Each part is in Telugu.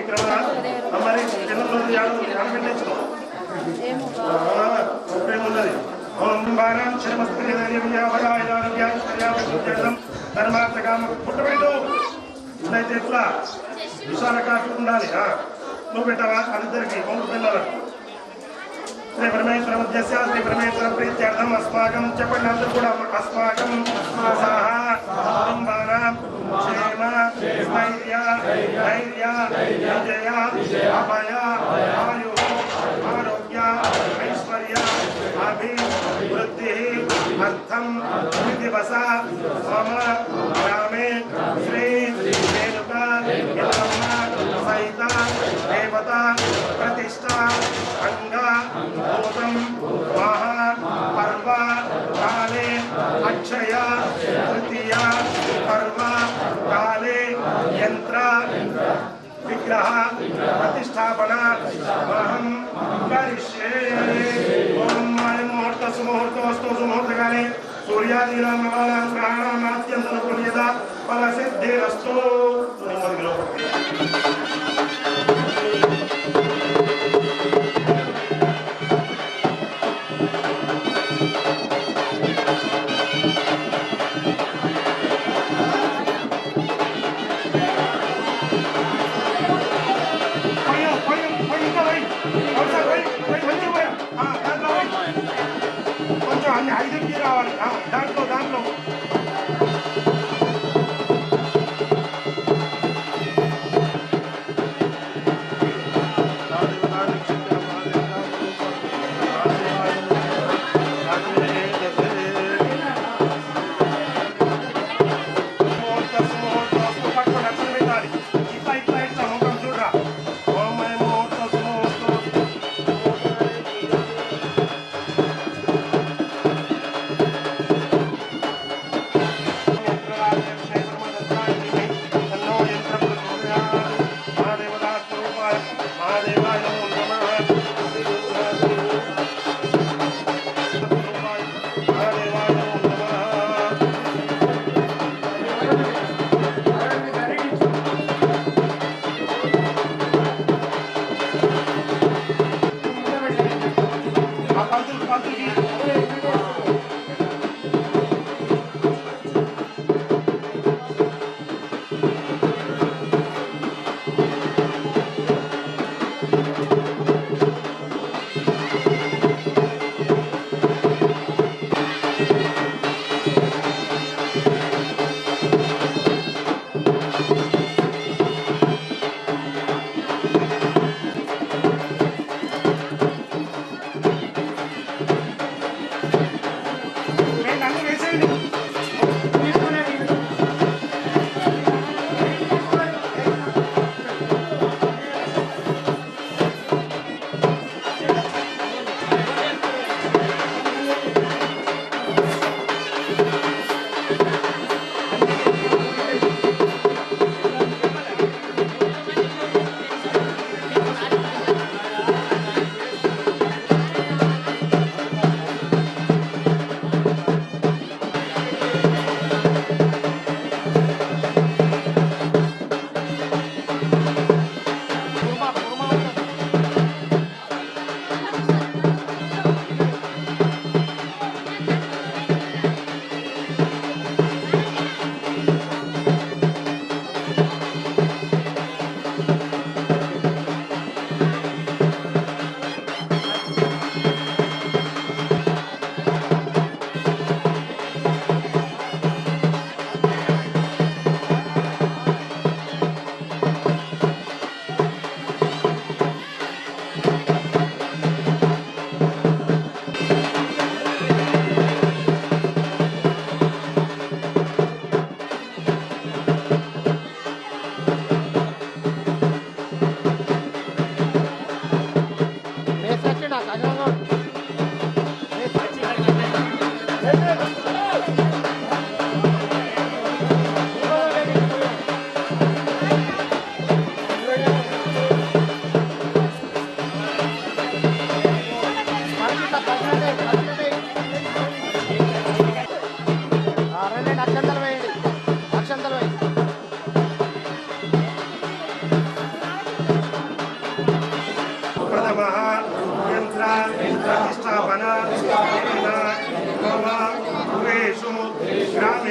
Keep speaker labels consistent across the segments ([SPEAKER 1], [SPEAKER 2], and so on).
[SPEAKER 1] క్రమ మరి జనంలో ఆడబిడ్డించు ప్రేమన్నది ఓం బాణం శరమస్త్రీయావరాయారోగ్యం ధర్మార్థకామ పుట్టబెట్టు ఇట్లయితే ఎట్లా విశాల కాఫీ ఉండాలి నువ్వు పెట్టవా అందరికి మూడు పిల్లలు శ్రీ పరమేశ్వర మధ్యస్య శ్రీ పరమేశ్వర ప్రీత్యర్థం అస్మాకం చెప్పండి అందరూ కూడా అస్మాకం కుటుంబానాం క్షేమ స్థైర్య ధైర్య విజయ అభయ ఆయు ఆరోగ్య ఐశ్వర్య అభివృద్ధి అర్థం దివస మమ గ్రామే శ్రీ రేణుక ఎల్లమ్మ సహిత దేవత ప్రతిష్ట అంగ భూతం మహా పర్వ కాలే అక్షయ తృతీయ పర్వ కాలే యంత్ర విగ్రహ ప్రతిష్టాపన అహం కరిష్యే ఓం ముహూర్త సుముహూర్తోస్తు సుముహూర్తకాలే సూర్యాదీనాం నవానాం గ్రహాణాం అత్యంతనుకూల్యత ఫలసిద్ధిరస్తు. కొంచెం అన్ని ఐదుకి రావాలి దాంట్లో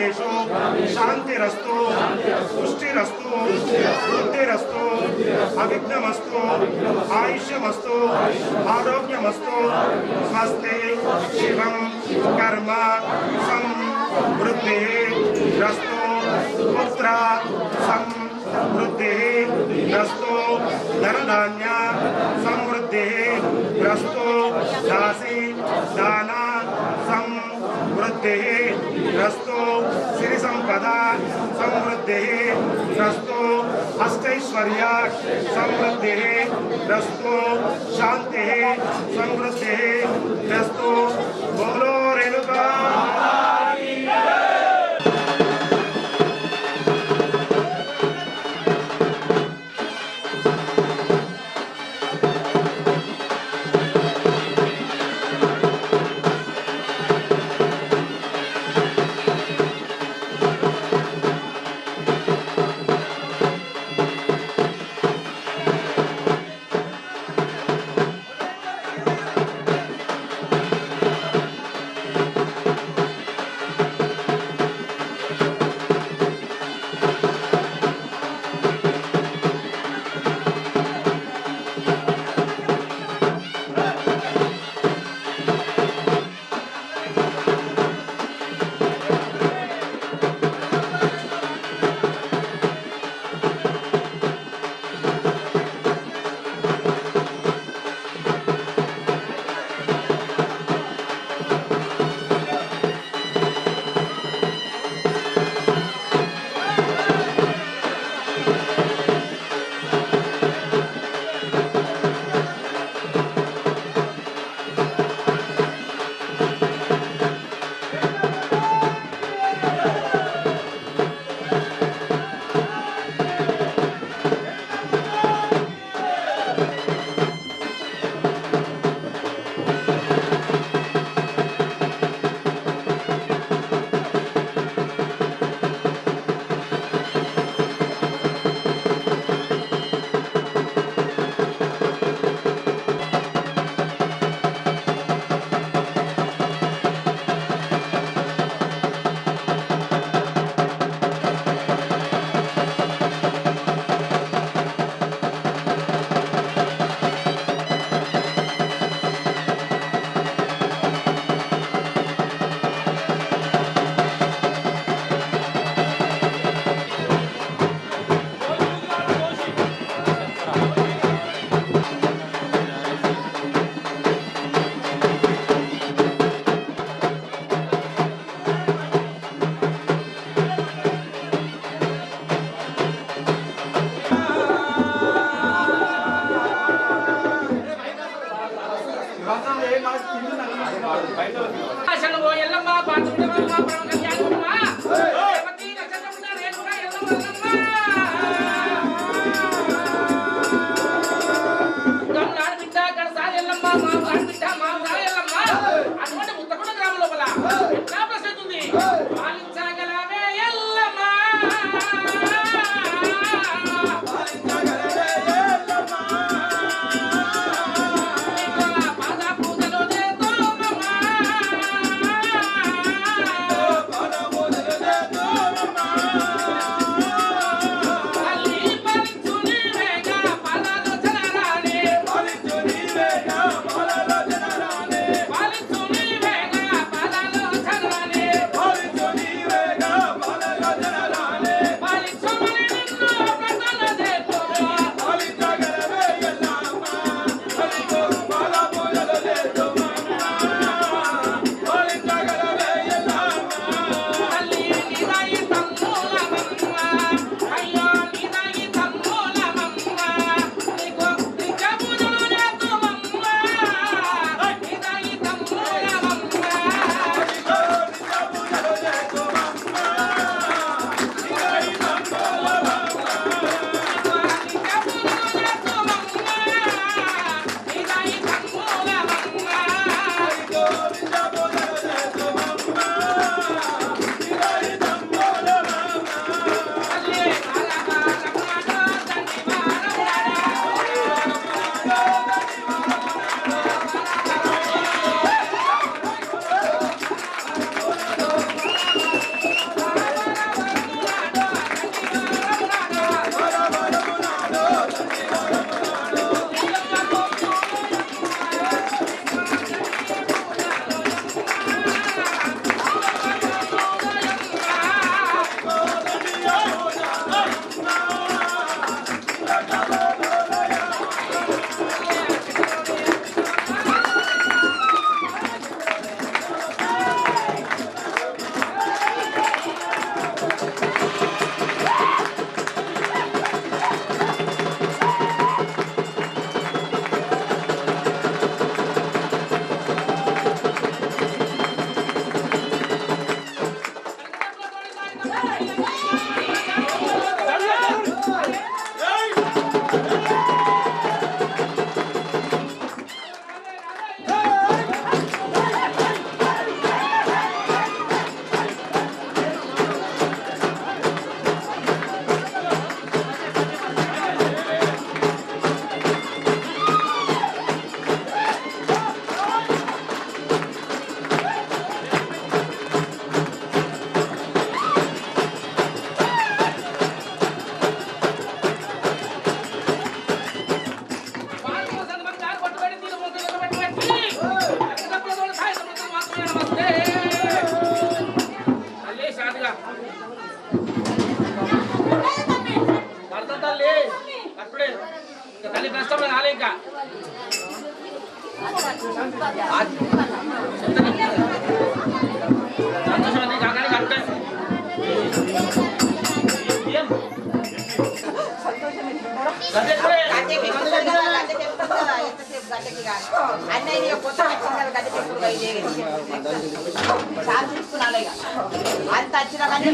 [SPEAKER 1] గ్రామేషు శాంతిరస్తు పుష్టిరస్తు వృద్ధిరస్తు అవిఘ్నమస్తు ఆయుష్యమస్తు ఆరోగ్యమస్తు స్వస్తి శివం కర్మ సమృద్ధి రస్తు పుత్ర సమృద్ధి రస్తు ధనధాన్య సమృద్ధి రస్తు దాసి దాన సమృద్ధి రస్తు సిరి సంపద సమృద్ధి రస్తు అష్టైశ్వర్య సమృద్ధి రస్తు శాంతి సమృద్ధి రస్తు బోలో రేణుకా
[SPEAKER 2] తల్లి ప్రస్తుతం రాలే ఇంకా సంతోషం కాగానే కరెక్టే
[SPEAKER 3] అన్నయ్య కొత్త గడ్డ చెప్పుడు తీసుకున్నాను ఇక అంత వచ్చిన కానీ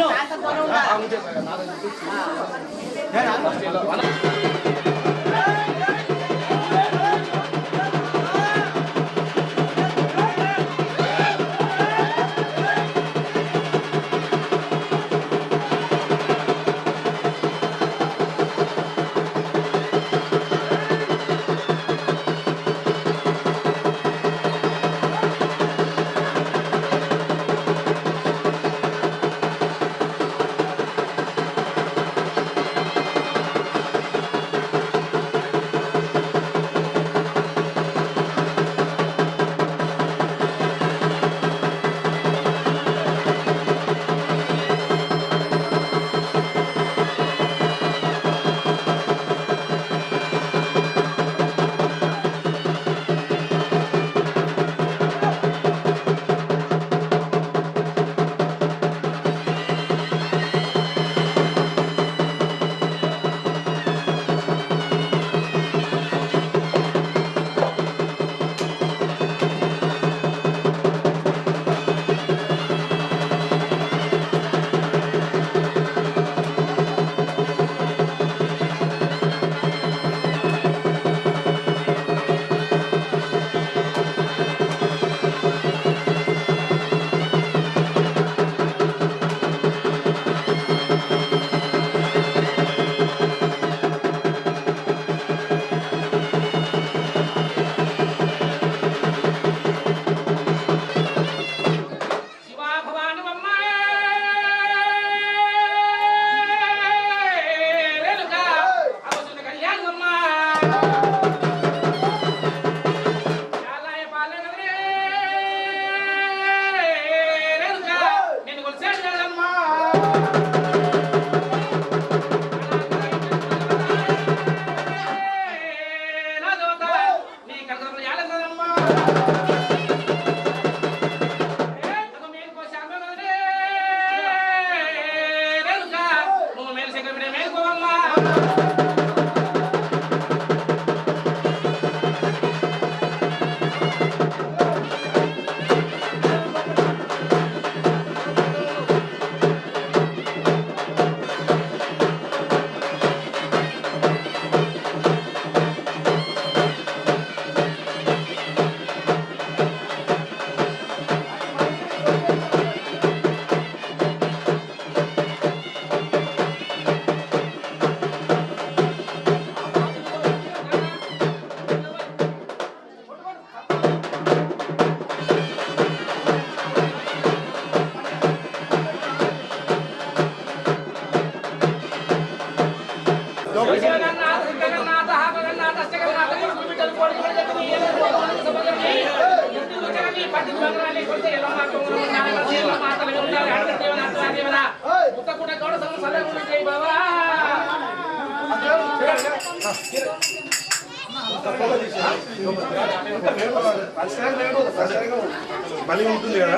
[SPEAKER 1] మళ్ళీ ఉంటుంది కదా.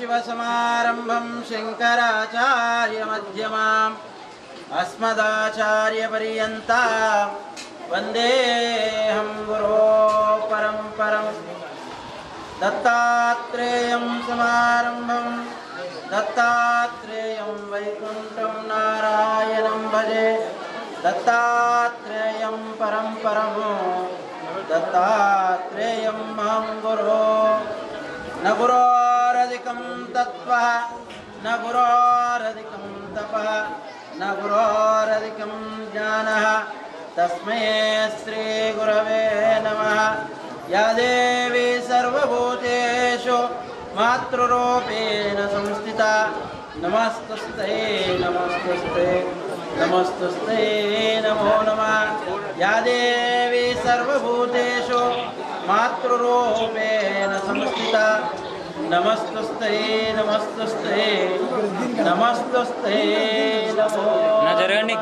[SPEAKER 4] सदाशिवसमारम्भं शङ्कराचार्यमध्यमाम् अस्मदाचार्यपर्यन्तां वन्देऽहं गुरो परम्परम् दत्तात्रेयं समारम्भं दत्तात्रेयं वैकुण्ठं नारायणं भजे दत्तात्रेयं परम्परं दत्तात्रेयं महं गुरो न गुरोरधिकं तत्त्वः न गुरोरधिकं तपः न गुरोरधिकं ज्ञानः तस्मै श्रीगुरवे नमः या देवी सर्वभूतेषु मातृरूपेण संस्थिता नमस्तुस्ते नमस्तुस्ते नमस्तुस्ते नमो नमः या देवी सर्वभूतेषु मातृरूपेण संस्थिता नमस्तुस्ते नमस्तुस्ते नमस्तुस्ते नमो
[SPEAKER 5] जरगंడి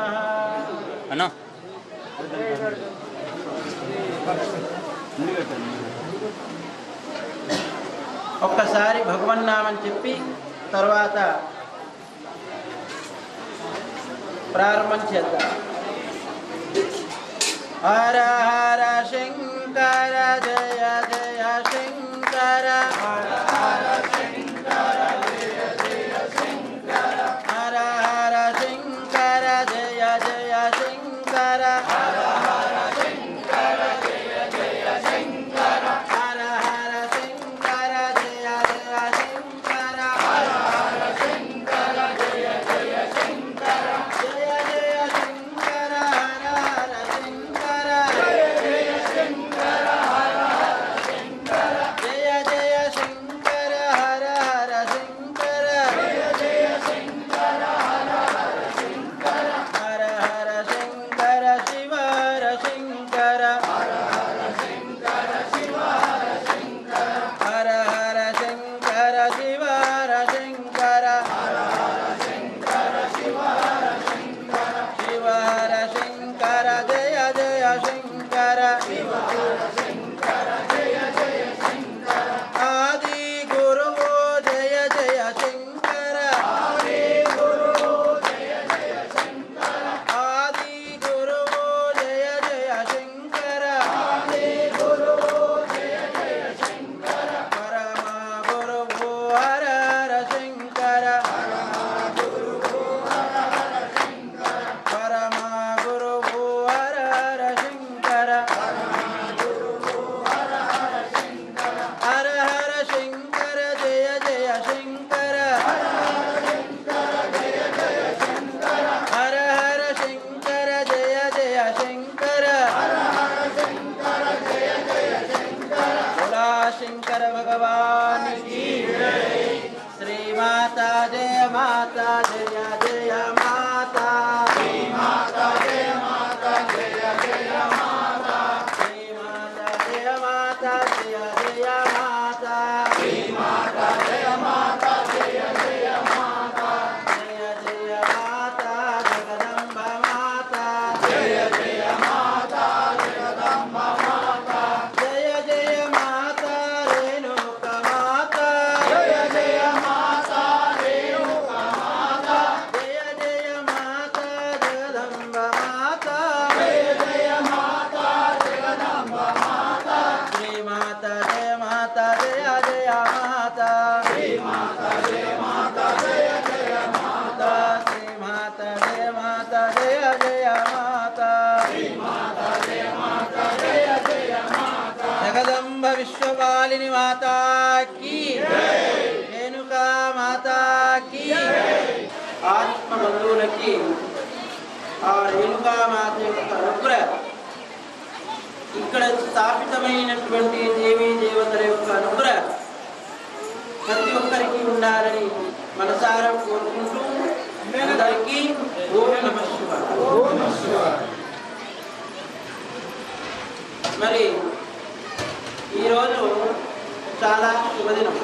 [SPEAKER 5] అన్న
[SPEAKER 4] ఒక్కసారి భగవన్నామని చెప్పి తర్వాత ప్రారంభం చేద్దాం. హర హర శంకర జయ జయ శంకర హర హర శంకర జయ జయ శంకర హర హర శంకర జయ జయ శంకర హర హర శంకర జయ జయ శంకర హర హర శంకర జయ జయ శంకర హర హర శంకర జయ జయ శంకర జయ జయ శంకర హర హర శంకర జయ జయ శంకర హర హర శంకర జయ జయ శంకర హర హర శంకర జయ జయ శంకర హర హర శంకర హర హర శంకర శివ హర శంకర హర హర శంకర శివ హర శంకర హర హర శంకర శివ హర శంకర హర హర శంకర శివ హర శంకర శివ హర శంకర జయ జయ శంకర శివ హర శంకర జయ జయ శంకర ఆది గురువు జయ జయ శంకర ఆది గురువు జయ జయ శంకర ఆది గురువు జయ జయ శంకర ఆది గురువు జయ జయ శంకర పరమ గురువు హర హర శంకర పరమ గురువు హర హర శంకర హర హర శంకర జయ జయ శంకర హర హర శంకర జయ జయ శంకర బోలా శంకర భగవాన్ की श्री माता जय माता जय जय माता श्री माता जय माता जय जय माता श्री माता जय माता जय जय माता श्री माता जय माता जय जय माता जय जय माता जगदम्ब माता जय जय माता जगदम्ब माता जय जय माता रेणुका माता जय जय माता रेणुका माता जय जय माता जगदम्ब माता जय जय माता जगदम्ब माता श्री माता जय माता जय जय माता श्री माता जय माता जय जय माता श्री माता जय माता जय जय माता श्री माता जय माता जय जय माता जगदम्ब विश्वपालिनी माता की रेणुका माता की ఆత్మ బంధువులకి ఆ రేణుకా మాత యొక్క అనుగ్రహ ఇక్కడ స్థాపితమైనటువంటి దేవీ దేవతల యొక్క అనుగ్రహ ప్రతి ఒక్కరికి ఉండాలని మనసారా కోరుకుంటూ అందరికీ ఓం నమః శివాయ. మరి ఈరోజు చాలా శుభదినం,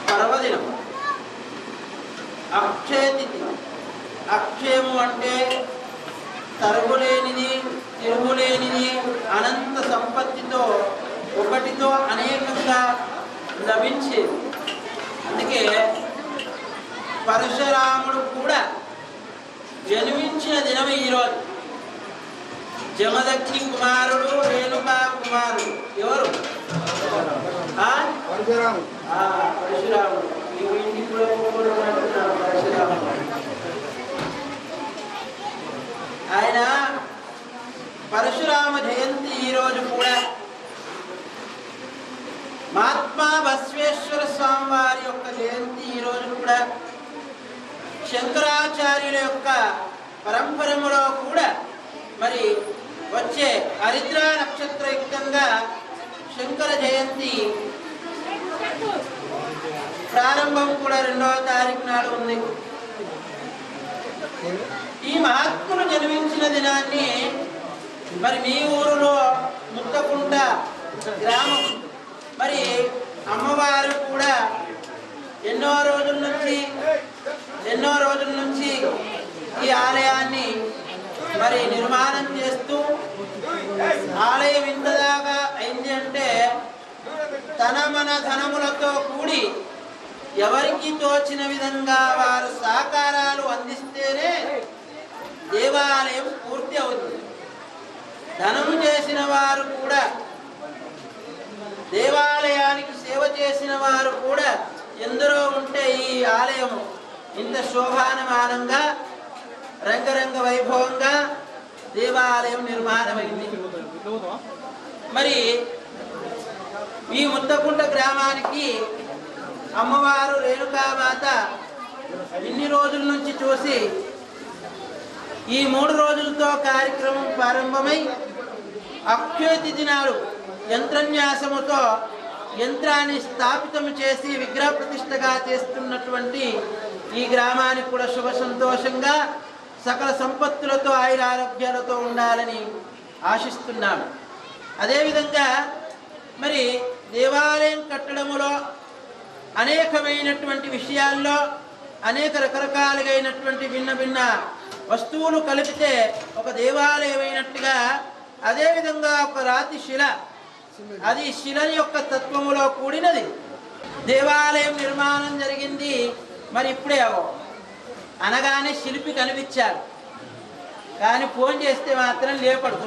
[SPEAKER 4] పర్వదినం, అక్షయ తిథి. అక్షయము అంటే తరుగులేనిది, తిరుగులేనిది, అనంత సంపత్తితో ఒకటితో అనేకంగా లభించేది. పరశురాముడు కూడా జన్మించిన దినం ఈరోజు. జమదగ్ని కుమారుడు, రేణుకా కుమారుడు ఎవరు? పరశురాముడు. ఆయన పరశురామ జయంతి ఈరోజు కూడా మహాత్మా బసవేశ్వర స్వామి వారి యొక్క జయంతి ఈరోజు కూడా శంకరాచార్యుల యొక్క పరంపరములో కూడా మరి వచ్చే హరిద్ర నక్షత్రయుక్తంగా శంకర జయంతి ప్రారంభం కూడా 2వ తారీఖు నాడు ఉంది. ఈ మహాత్ములు జన్మించిన దినాన్ని మరి మీ ఊరిలో ముత్తకుంట గ్రామం మరి అమ్మవారు కూడా ఎన్నో రోజుల నుంచి ఈ ఆలయాన్ని మరి నిర్మాణం చేస్తూ ఆలయం ఇంతదాకా అయింది అంటే మన ధనములతో కూడి ఎవరికి తోచిన విధంగా వారు సహకారాలు అందిస్తేనే దేవాలయం పూర్తి అవుతుంది. ధనము చేసిన వారు కూడా, దేవాలయానికి సేవ చేసిన వారు కూడా ఎందరో ఉంటే ఈ ఆలయము ఇంత శోభానమానంగా రంగరంగ వైభవంగా దేవాలయం నిర్మాణమైంది. మరి ఈ ముత్తకుంట గ్రామానికి అమ్మవారు రేణుకామాత ఇన్ని రోజుల నుంచి చూసి ఈ 3 రోజులతో కార్యక్రమం ప్రారంభమై అక్షయ తిథి నాడు యంత్రన్యాసముతో యంత్రాన్ని స్థాపితం చేసి విగ్రహ ప్రతిష్టగా చేస్తున్నటువంటి ఈ గ్రామానికి కూడా శుభ సంతోషంగా సకల సంపత్తులతో ఆయురారోగ్యాలతో ఉండాలని ఆశిస్తున్నాను. అదేవిధంగా మరి దేవాలయం కట్టడములో అనేకమైనటువంటి విషయాల్లో అనేక రకరకాలుగైనటువంటి భిన్న వస్తువులు కలిపితే ఒక దేవాలయం అయినట్టుగా, అదేవిధంగా ఒక రాతి శిల, అది శిల యొక్క తత్వములో కూడినది. దేవాలయం నిర్మాణం జరిగింది. మరి ఇప్పుడే అనగానే శిల్పి కనిపించారు, కానీ ఫోన్ చేస్తే మాత్రం లేపడు.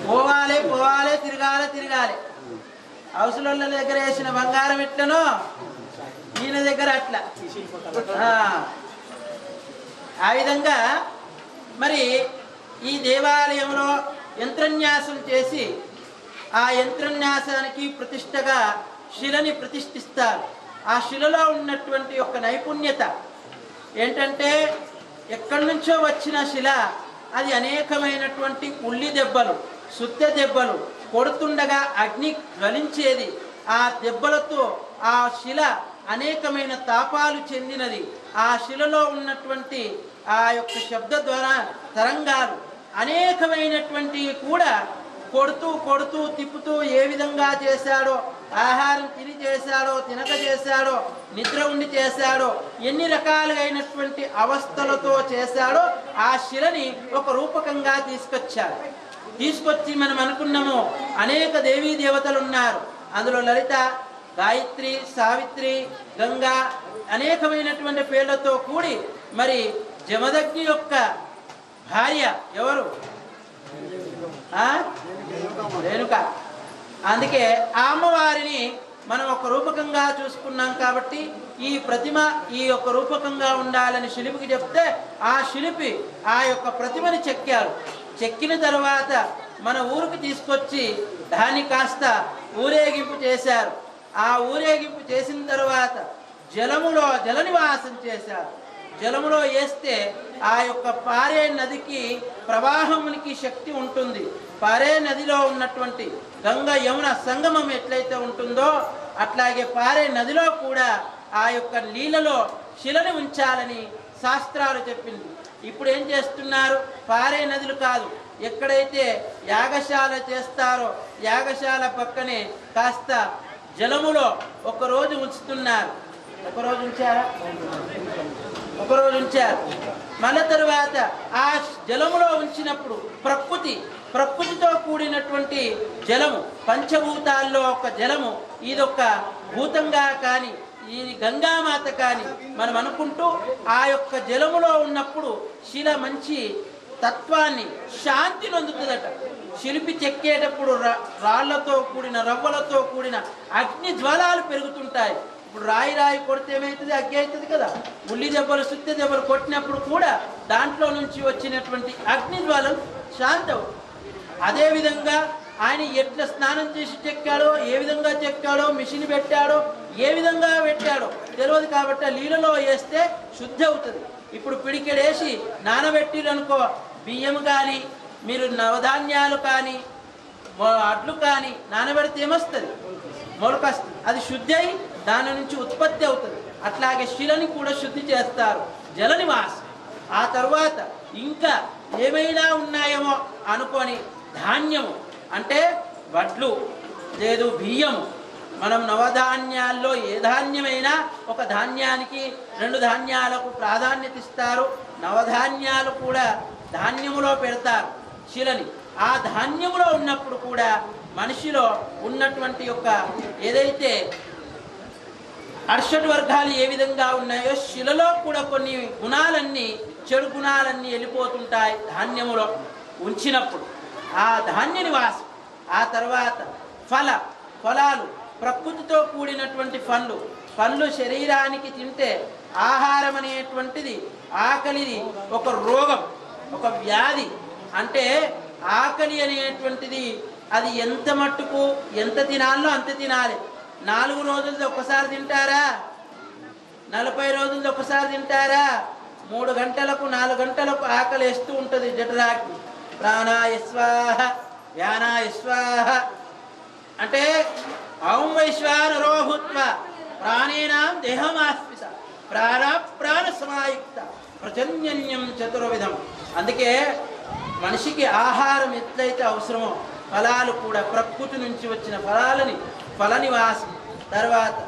[SPEAKER 4] పోవాలి తిరగాలి. హౌసుల దగ్గర వేసిన బంగారం ఎట్లనో ఈయన దగ్గర అట్లా. ఆ విధంగా మరి ఈ దేవాలయంలో యంత్రన్యాసం చేసి ఆ యంత్రన్యాసానికి ప్రతిష్టగా శిలని ప్రతిష్ఠిస్తారు. ఆ శిలలో ఉన్నటువంటి ఒక నైపుణ్యత ఏంటంటే ఎక్కడి నుంచో వచ్చిన శిల, అది అనేకమైనటువంటి ఉల్లి దెబ్బలు, సుత్త దెబ్బలు కొడుతుండగా అగ్ని జ్వలించేది. ఆ దెబ్బలతో ఆ శిల అనేకమైన తాపాలు చెందినది. ఆ శిలలో ఉన్నటువంటి ఆ యొక్క శబ్ద ద్వారా తరంగాలు అనేకమైనటువంటివి కూడా కొడుతూ తిప్పుతూ ఏ విధంగా చేశాడో, ఆహారం తిని చేశాడో, తినక చేశాడో, నిద్ర ఉండి చేశాడో, ఎన్ని రకాలైనటువంటి అవస్థలతో చేశాడో ఆ శిలని ఒక రూపకంగా తీసుకొచ్చి మనం అనుకున్నాము అనేక దేవీ దేవతలు ఉన్నారు. అందులో లలిత, గాయత్రి, సావిత్రి, గంగా అనేకమైనటువంటి పేర్లతో కూడి మరి జమదగ్ని యొక్క భార్య ఎవరు? రేణుక. అందుకే ఆ అమ్మవారిని మనం ఒక రూపకంగా చూసుకున్నాం. కాబట్టి ఈ ప్రతిమ ఈ యొక్క రూపకంగా ఉండాలని శిల్పికి చెప్తే ఆ శిల్పి ఆ యొక్క ప్రతిమని చెక్కారు. చెక్కిన తర్వాత మన ఊరికి తీసుకొచ్చి దాన్ని కాస్త ఊరేగింపు చేశారు. ఆ ఊరేగింపు చేసిన తర్వాత జలములో జల నివాసం చేశారు. జలములో వేస్తే ఆ యొక్క పారే నదికి ప్రవాహమునికి శక్తి ఉంటుంది. పారే నదిలో ఉన్నటువంటి గంగ యమున సంగమం ఎట్లయితే ఉంటుందో అట్లాగే పారే నదిలో కూడా ఆ యొక్క లీలలో శిలని ఉంచాలని శాస్త్రాలు చెప్పింది. ఇప్పుడు ఏం చేస్తున్నారు? పారే నదులు కాదు, ఎక్కడైతే యాగశాల చేస్తారో యాగశాల పక్కనే కాస్త జలములో ఒకరోజు ఉంచుతున్నారు. ఒకరోజు ఉంచారు. మళ్ళీ తరువాత ఆ జలములో ఉంచినప్పుడు ప్రకృతితో కూడినటువంటి జలము, పంచభూతాల్లో ఒక జలము, ఇదొక భూతంగా కానీ ఈ గంగామాత కానీ మనం అనుకుంటూ ఆ యొక్క జలములో ఉన్నప్పుడు శిల మంచి తత్వాన్ని శాంతి నొందుతుందట. శిల్పి చెక్కేటప్పుడు రాళ్లతో కూడిన రవ్వలతో కూడిన అగ్ని జ్వాలాలు పెరుగుతుంటాయి. ఇప్పుడు రాయి కొడితే ఏమవుతుంది? అగ్గి అవుతుంది కదా. ఉల్లి దెబ్బలు సుత్తి దెబ్బలు కొట్టినప్పుడు కూడా దాంట్లో నుంచి వచ్చినటువంటి అగ్ని జ్వాలలు శాంతం. అదేవిధంగా ఆయన ఎట్లా స్నానం చేసి చెక్కాడో, ఏ విధంగా చెక్కాడో, మిషన్ పెట్టాడో, ఏ విధంగా పెట్టాడో తెలియదు. కాబట్టి ఆ నీళ్ళలో వేస్తే శుద్ధి అవుతుంది. ఇప్పుడు పిడికెడేసి నానబెట్టిరనుకో, బియ్యం కానీ మీరు నవధాన్యాలు కానీ అడ్లు కానీ నానబెడితే ఏమొస్తుంది? మొలకొస్తుంది. అది శుద్ధి అయి దాని నుంచి ఉత్పత్తి అవుతుంది. అట్లాగే శిలని కూడా శుద్ధి చేస్తారు, జల నివాసం. ఆ తర్వాత ఇంకా ఏమైనా ఉన్నాయేమో అనుకొని ధాన్యము అంటే వడ్లు లేదు బియ్యము. మనం నవధాన్యాల్లో ఏ ధాన్యమైనా ఒక ధాన్యానికి 2 ధాన్యాలకు ప్రాధాన్యత ఇస్తారు. నవధాన్యాలు కూడా ధాన్యములో పెడతారు శిలని. ఆ ధాన్యములో ఉన్నప్పుడు కూడా మనిషిలో ఉన్నటువంటి యొక్క ఏదైతే అర్షడ్ వర్గాలు ఏ విధంగా ఉన్నాయో శిలలో కూడా కొన్ని గుణాలన్నీ, చెడు గుణాలన్నీ వెళ్ళిపోతుంటాయి ధాన్యములో ఉంచినప్పుడు. ఆ ధాన్య నివాసం. ఆ తర్వాత ఫలాలు, ప్రకృతితో కూడినటువంటి పండ్లు శరీరానికి తింటే ఆహారం అనేటువంటిది ఆకలిది ఒక రోగం, ఒక వ్యాధి. అంటే ఆకలి అనేటువంటిది అది ఎంత మట్టుకు ఎంత తినాలో అంత తినాలి. 4 రోజులది ఒక్కసారి తింటారా? 40 రోజులది ఒక్కసారి తింటారా? 3 గంటలకు 4 గంటలకు ఆకలి వేస్తూ ఉంటుంది జఠరాగ్ని. ప్రాణాయ స్వాహ వ్యానాయ స్వాహ అంటే ఔం వైశ్వానరో భూత్వా ప్రాణేనాం దేహమాస్మిత ప్రాణ సమాయుక్త ప్రచన్యన్యం చతుర్విధం. అందుకే మనిషికి ఆహారం ఎట్లయితే అవసరమో ఫలాలు కూడా ప్రకృతి నుంచి వచ్చిన ఫలాలని ఫల నివాసం, తర్వాత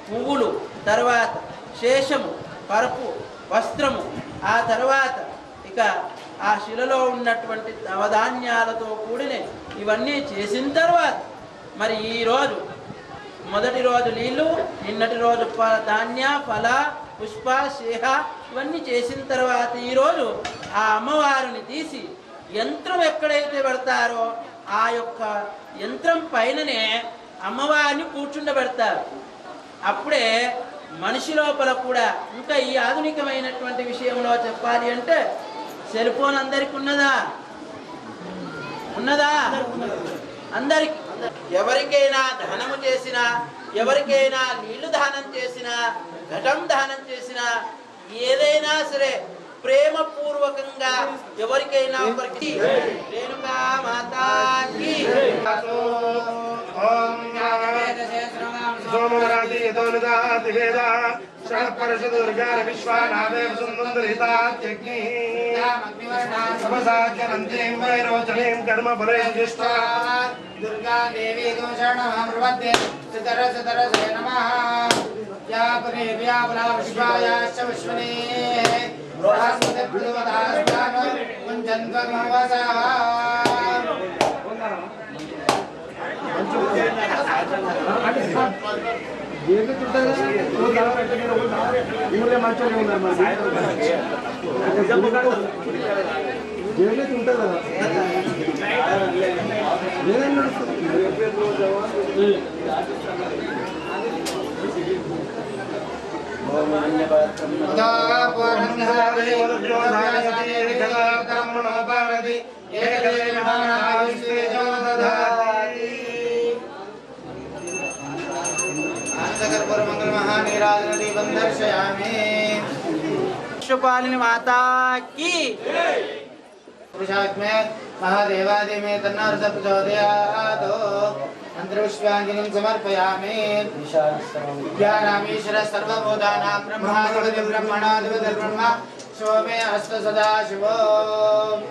[SPEAKER 4] పువ్వులు, తర్వాత శేషము, పరుపు, వస్త్రము, ఆ తర్వాత ఇక ఆ శిలలో ఉన్నటువంటి నవధాన్యాలతో కూడిన ఇవన్నీ చేసిన తర్వాత మరి ఈరోజు మొదటి రోజు నీళ్ళు, నిన్నటి రోజు ధాన్య, ఫల, పుష్ప, శేహ ఇవన్నీ చేసిన తర్వాత ఈరోజు ఆ అమ్మవారిని తీసి యంత్రం ఎక్కడైతే పెడతారో ఆ యొక్క యంత్రం పైననే అమ్మవారిని కూర్చుండబెడతారు. అప్పుడే మనిషి లోపల కూడా ఇంకా ఈ ఆధునికమైనటువంటి విషయంలో చెప్పాలి అంటే సెల్ ఫోన్ అందరికి ఉన్నదా? అందరికి. ఎవరికైనా దానము చేసినా, ఎవరికైనా నీళ్లు దానం చేసినా, ఘటం దానం చేసినా, ఏదైనా సరే ప్రేమపూర్వకంగా ఎవరికైనా ఒకరికి రేణుకా మాతాకి
[SPEAKER 1] సోమరాతి యతోనిదాతి వేద షణపరశదుర్గార విశ్వానాదేవ సుందరితాత్యగ్ని సమసాఖ్యనంతీం వైరోచనీం కర్మ ఫలేం జిష్ఠా
[SPEAKER 6] దుర్గా దేవి దోషణమృవద్దే సితరసే నమః యాపరే వ్యాపలా విశ్వాయాశ్చ విశ్వనే బృహస్పతి బృహదాస్తానో కుంజన్వమవసా
[SPEAKER 4] విశ్వపాలిని మాతాకి
[SPEAKER 6] పురుషాత్మే మహాదేవాది మే తన్నారస ప్రచోదయాత్ మంత్రపుష్పాంజలిం సమర్పయామి. విద్యానామీశ్వర సర్వభూతానాం బ్రహ్మాధిపతి బ్రహ్మణాధిపతి బ్రహ్మ శివమే అస్త సదా శివోం.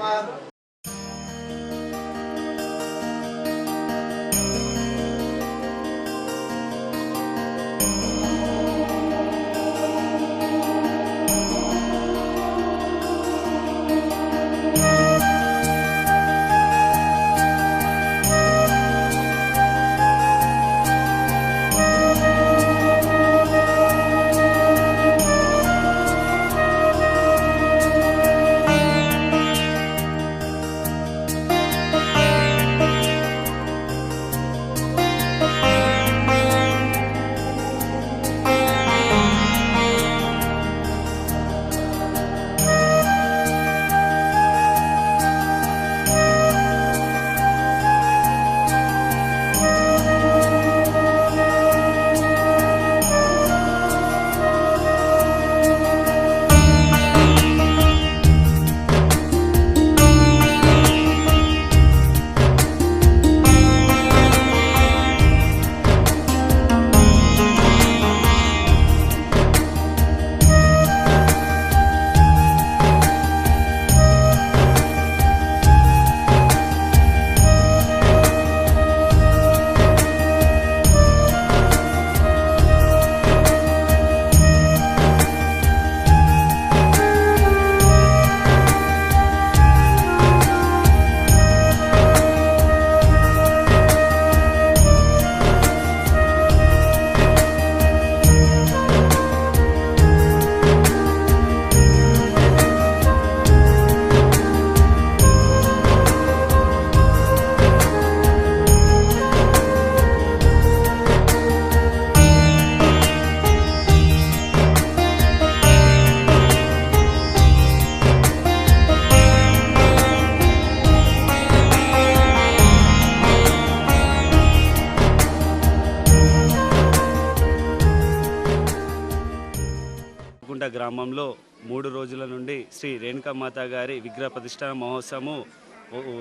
[SPEAKER 7] గ్రామంలో 3 రోజుల నుండి శ్రీ రేణుకామాత గారి విగ్రహ ప్రతిష్ఠాన మహోత్సవము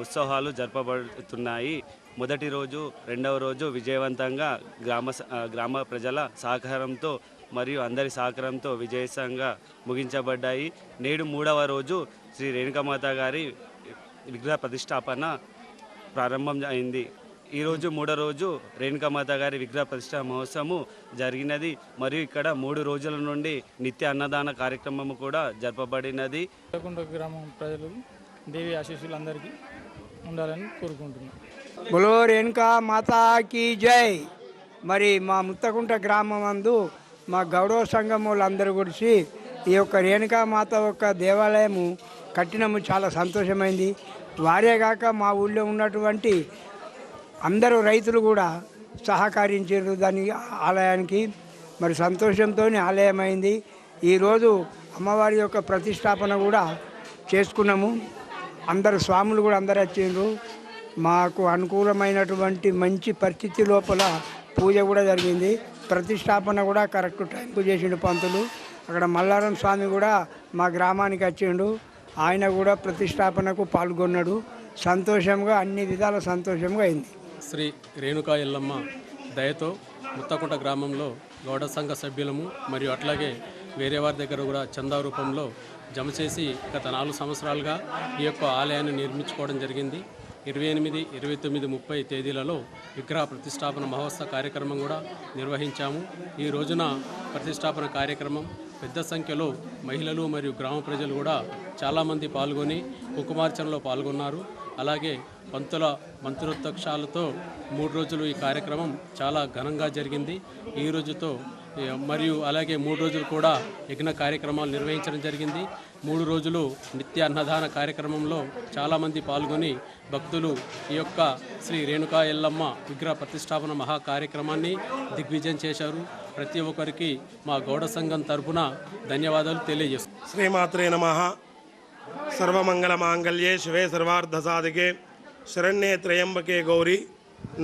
[SPEAKER 7] ఉత్సవాలు జరపబడుతున్నాయి. మొదటి రోజు, రెండవ రోజు విజయవంతంగా గ్రామ ప్రజల సహకారంతో మరియు అందరి సహకారంతో విజయవంతంగా ముగించబడ్డాయి. నేడు 3వ రోజు శ్రీ రేణుకామాత గారి విగ్రహ ప్రతిష్టాపన ప్రారంభం అయింది. ఈరోజు 3వ రోజు రేణుకామాత గారి విగ్రహ ప్రతిష్ఠా మహోత్సవము జరిగినది. మరియు ఇక్కడ 3 రోజుల నుండి నిత్య అన్నదాన కార్యక్రమం కూడా జరపబడినది.
[SPEAKER 8] గ్రామం ప్రజలు దేవి ఆశీస్సులు అందరికీ ఉండాలని కోరుకుంటున్నాను.
[SPEAKER 9] బోలో రేణుకా మాతాకి జై. మరి మా ముత్తకుంట గ్రామం అందు మా గౌరవ సంఘం వాళ్ళందరూ కలిసి ఈ యొక్క రేణుకా మాత యొక్క దేవాలయము కట్టినము చాలా సంతోషమైంది. వారే కాక మా ఊళ్ళో ఉన్నటువంటి అందరూ రైతులు కూడా సహకరించారు దాని ఆలయానికి. మరి సంతోషంతో ఆలయమైంది. ఈరోజు అమ్మవారి యొక్క ప్రతిష్టాపన కూడా చేసుకున్నాము. అందరు స్వాములు కూడా అందరు వచ్చిండ్రు. మాకు అనుకూలమైనటువంటి మంచి పరిస్థితి లోపల పూజ కూడా జరిగింది. ప్రతిష్టాపన కూడా కరెక్ట్ టైంకు చేసిండు పంతులు. అక్కడ మల్లారం స్వామి కూడా మా గ్రామానికి వచ్చిండు. ఆయన కూడా ప్రతిష్టాపనకు పాల్గొన్నాడు. సంతోషంగా అన్ని విధాల సంతోషంగా అయింది.
[SPEAKER 8] శ్రీ రేణుకా ఎల్లమ్మ దయతో ముత్తకుంట గ్రామంలో గౌడ సంఘ సభ్యులము మరియు అట్లాగే వేరే వారి దగ్గర కూడా చందా రూపంలో జమ చేసి గత 4 సంవత్సరాలుగా ఈ యొక్క ఆలయాన్ని నిర్మించుకోవడం జరిగింది. 28, 29, 30 తేదీలలో విగ్రహ ప్రతిష్టాపన మహోత్సవ కార్యక్రమం కూడా నిర్వహించాము. ఈ రోజున ప్రతిష్టాపన కార్యక్రమం పెద్ద సంఖ్యలో మహిళలు మరియు గ్రామ ప్రజలు కూడా చాలామంది పాల్గొని కుంకుమార్చనలో పాల్గొన్నారు. అలాగే పంతుల మంత్రోత్తక్షాలతో 3 రోజులు ఈ కార్యక్రమం చాలా ఘనంగా జరిగింది. ఈ రోజుతో మరియు అలాగే 3 రోజులు కూడా యజ్ఞ కార్యక్రమాలు నిర్వహించడం జరిగింది. 3 రోజులు నిత్య అన్నదాన కార్యక్రమంలో చాలామంది పాల్గొని భక్తులు ఈ యొక్క శ్రీ రేణుకా ఎల్లమ్మ విగ్రహ ప్రతిష్టాపన మహా కార్యక్రమాన్ని దిగ్విజయం చేశారు. ప్రతి ఒక్కరికి మా గౌడ సంఘం తరపున ధన్యవాదాలు తెలియజేస్తున్నాం.
[SPEAKER 1] శ్రీమాత్రే నమః. సర్వమంగళ మాంగళ్యే శివే సర్వార్థ సాధికే శరణ్యే త్రయంబకే గౌరీ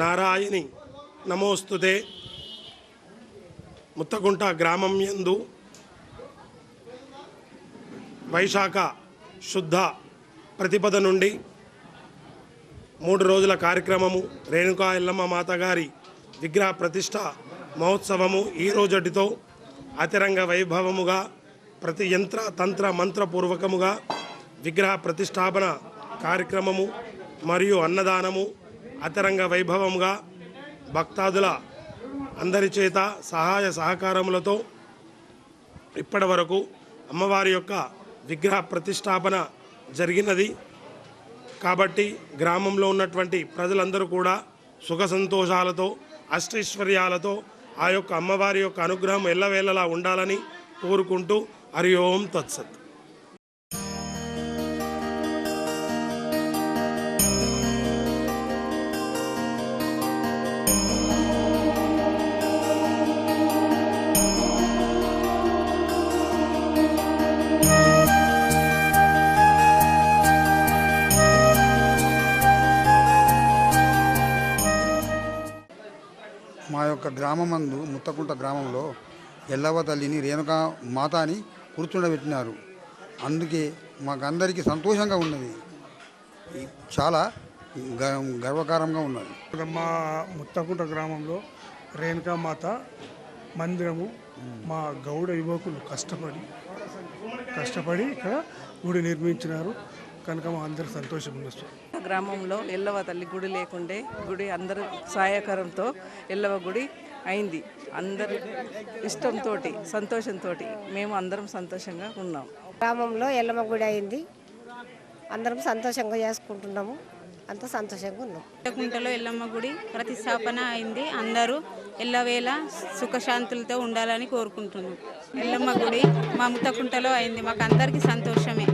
[SPEAKER 1] నారాయణి నమోస్తుతే. ముత్తకుంట గ్రామం యందు వైశాఖ శుద్ధ ప్రతిపద నుండి 3 రోజుల కార్యక్రమము రేణుకా ఎల్లమ్మ మాతగారి విగ్రహ ప్రతిష్ట మహోత్సవము ఈ రోజటితో అతిరంగ వైభవముగా ప్రతి యంత్ర తంత్ర మంత్రపూర్వకముగా విగ్రహ ప్రతిష్టాపన కార్యక్రమము మరియు అన్నదానము అతిరంగ వైభవముగా భక్తాదుల అందరి చేత సహాయ సహకారములతో ఇప్పటి వరకు అమ్మవారి యొక్క విగ్రహ ప్రతిష్టాపన జరిగినది. కాబట్టి గ్రామంలో ఉన్నటువంటి ప్రజలందరూ కూడా సుఖ సంతోషాలతో అష్టైశ్వర్యాలతో ఆ యొక్క అమ్మవారి యొక్క అనుగ్రహం ఎల్లవేళలా ఉండాలని కోరుకుంటూ హరి ఓం తత్సత్.
[SPEAKER 10] మా యొక్క గ్రామమందు ముత్తకుంట గ్రామంలో ఎల్లవ్వ తల్లిని రేణుకా మాతాని కూర్చుండబెట్టినారు. అందుకే మాకందరికీ సంతోషంగా ఉన్నది. చాలా గర్వకారంగా ఉన్నది.
[SPEAKER 11] మా ముత్తకుంట గ్రామంలో రేణుకా మాత మందిరము మా గౌడ యువకులు కష్టపడి ఇక్కడ గుడి నిర్మించినారు కనుక మా అందరూ సంతోషం ఉంది.
[SPEAKER 12] గ్రామంలో ఎల్లవ తల్లి గుడి లేకుండే గుడి అందరు సహాయకరంతో ఎల్లవ గుడి అయింది. అందరి ఇష్టంతో సంతోషంతో మేము అందరం సంతోషంగా ఉన్నాం.
[SPEAKER 13] గ్రామంలో ఎల్లమ్మ గుడి అయింది. అందరం సంతోషంగా చేసుకుంటున్నాము. అంత సంతోషంగా ఉన్నాం.
[SPEAKER 14] ముత్తకుంటలో ఎల్లమ్మ గుడి ప్రతిష్టాపన అయింది. అందరూ ఎల్లవేళ సుఖశాంతులతో ఉండాలని కోరుకుంటున్నాం. ఎల్లమ్మ గుడి మా ముత్తకుంటలో అయింది. మాకు అందరికీ సంతోషమే.